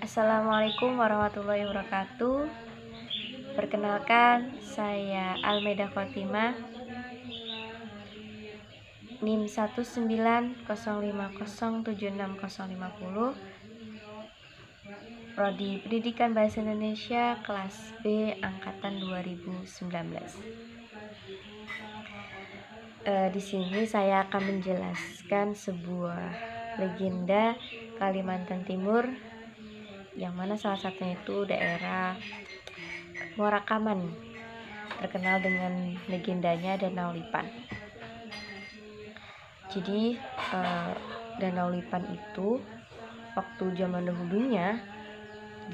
Assalamualaikum warahmatullahi wabarakatuh. Perkenalkan, saya Almeda Khotimah, NIM 19050760050, Prodi Pendidikan Bahasa Indonesia kelas B angkatan 2019. Di sini saya akan menjelaskan sebuah legenda Kalimantan Timur, yang mana salah satunya itu daerah Morakaman, terkenal dengan legendanya Danau Lipan. Jadi Danau Lipan itu waktu zaman dahulunya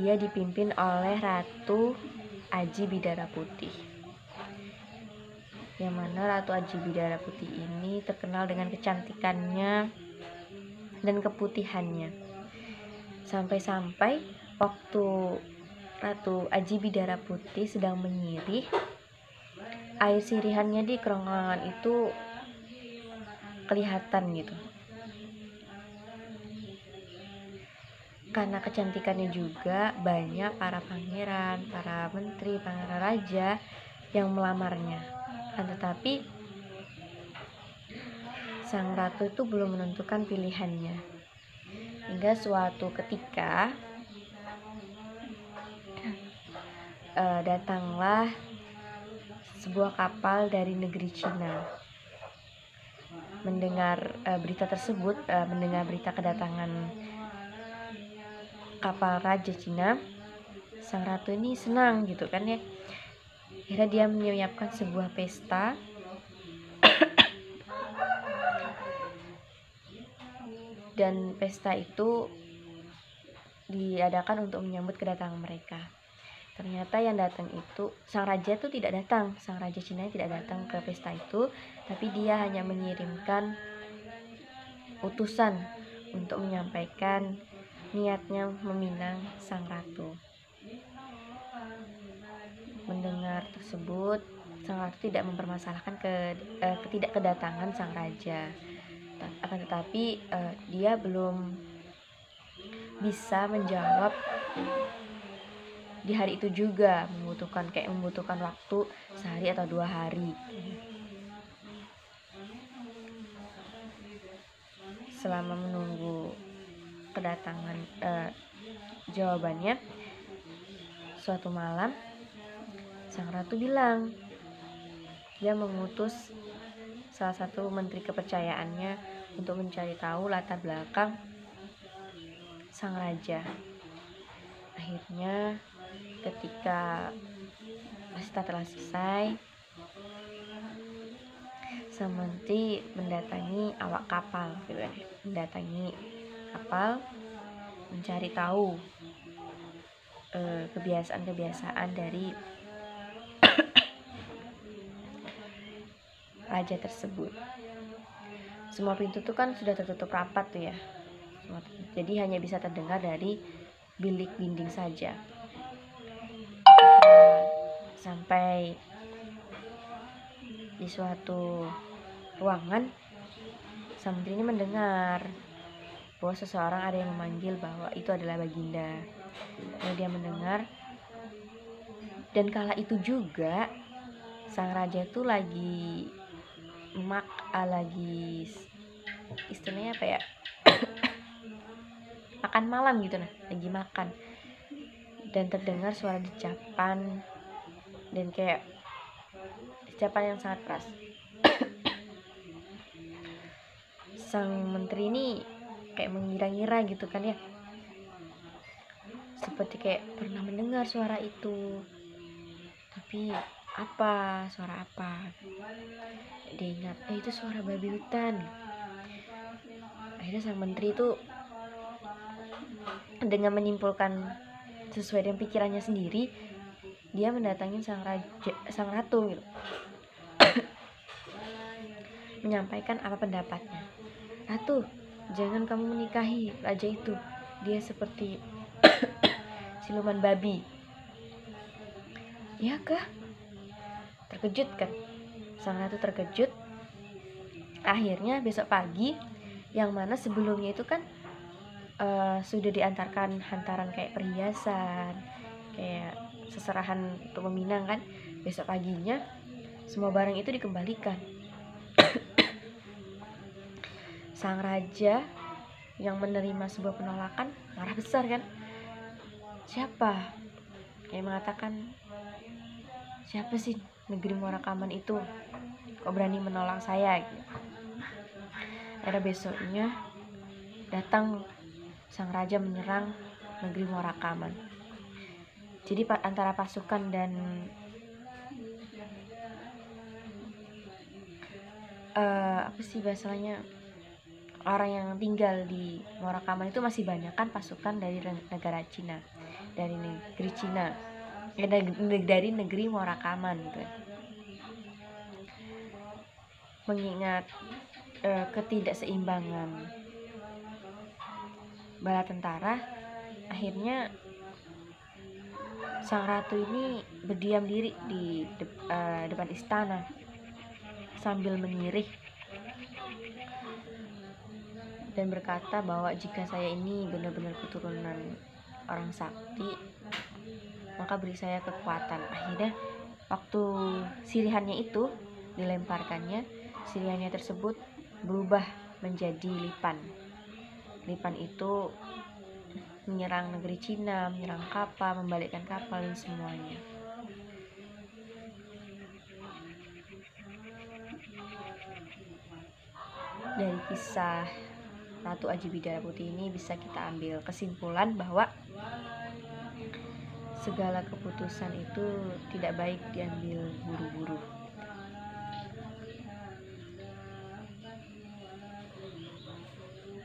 dia dipimpin oleh Ratu Aji Bidara Putih, yang mana Ratu Aji Bidara Putih ini terkenal dengan kecantikannya dan keputihannya. Sampai-sampai waktu Ratu Aji Bidara Putih sedang menyirih, air sirihannya di kerongkongan itu kelihatan gitu. Karena kecantikannya juga, banyak para pangeran, para menteri, para raja yang melamarnya. Tetapi sang ratu itu belum menentukan pilihannya. Hingga suatu ketika datanglah sebuah kapal dari negeri Cina. Mendengar berita tersebut, mendengar berita kedatangan kapal raja Cina, sang ratu ini senang gitu kan ya. Akhirnya dia menyiapkan sebuah pesta dan pesta itu diadakan untuk menyambut kedatangan mereka. Ternyata yang datang itu sang raja itu tidak datang, sang raja Cina tidak datang ke pesta itu, tapi dia hanya mengirimkan utusan untuk menyampaikan niatnya meminang sang ratu. Mendengar tersebut, sang ratu tidak mempermasalahkan ketidakkedatangan sang raja. Akan tetapi dia belum bisa menjawab di hari itu juga, membutuhkan waktu sehari atau 2 hari. Selama menunggu kedatangan jawabannya, suatu malam sang ratu bilang dia mengutus salah satu menteri kepercayaannya untuk mencari tahu latar belakang sang raja. Akhirnya ketika pesta telah selesai, sang menteri mendatangi awak kapal gitu kan, mendatangi kapal mencari tahu kebiasaan dari raja tersebut. Semua pintu tuh kan sudah tertutup rapat tuh ya, jadi hanya bisa terdengar dari bilik dinding saja. Sampai di suatu ruangan, sang menteri ini mendengar bahwa seseorang ada yang memanggil bahwa itu adalah Baginda. Lalu dia mendengar, dan kala itu juga sang raja itu lagi istilahnya apa ya, makan malam gitu, lagi makan, dan terdengar suara decapan dan kayak decapan yang sangat keras. Sang menteri ini kayak mengira-ngira gitu kan ya, seperti kayak pernah mendengar suara itu, tapi suara apa? Dia ingat, itu suara babi hutan. Akhirnya sang menteri itu dengan menyimpulkan sesuai dengan pikirannya sendiri, dia mendatangi sang ratu gitu. Menyampaikan apa pendapatnya. Ratu, jangan kamu menikahi raja itu, dia seperti siluman babi. Ya kah? Terkejut kan? Sang ratu terkejut. Akhirnya besok pagi, yang mana sebelumnya itu kan sudah diantarkan hantaran kayak perhiasan, kayak seserahan untuk meminang kan. Besok paginya semua barang itu dikembalikan. Sang raja yang menerima sebuah penolakan marah besar kan. Siapa yang mengatakan, siapa sih negeri Morakaman itu, kok berani menolak saya gitu. Pada besoknya datang sang raja menyerang negeri Morakaman. Jadi antara pasukan dan apa sih bahasanya, orang yang tinggal di Morakaman itu masih banyak kan pasukan dari negara Cina, dari negeri Cina, dari negeri Morakaman gitu. Mengingat ketidakseimbangan bala tentara, akhirnya sang ratu ini berdiam diri di depan istana sambil menyirih dan berkata bahwa jika saya ini benar-benar keturunan orang sakti, maka beri saya kekuatan. Akhirnya waktu sirihannya itu dilemparkannya, sirihannya tersebut berubah menjadi lipan. Lipan itu menyerang negeri Cina, menyerang kapal, membalikkan kapal dan semuanya. Dari kisah Ratu Aji Bidara Putih ini bisa kita ambil kesimpulan bahwa segala keputusan itu tidak baik diambil buru-buru.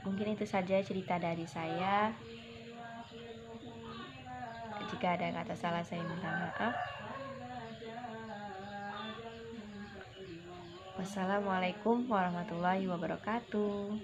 Mungkin itu saja cerita dari saya. Jika ada kata salah saya minta maaf. Wassalamualaikum warahmatullahi wabarakatuh.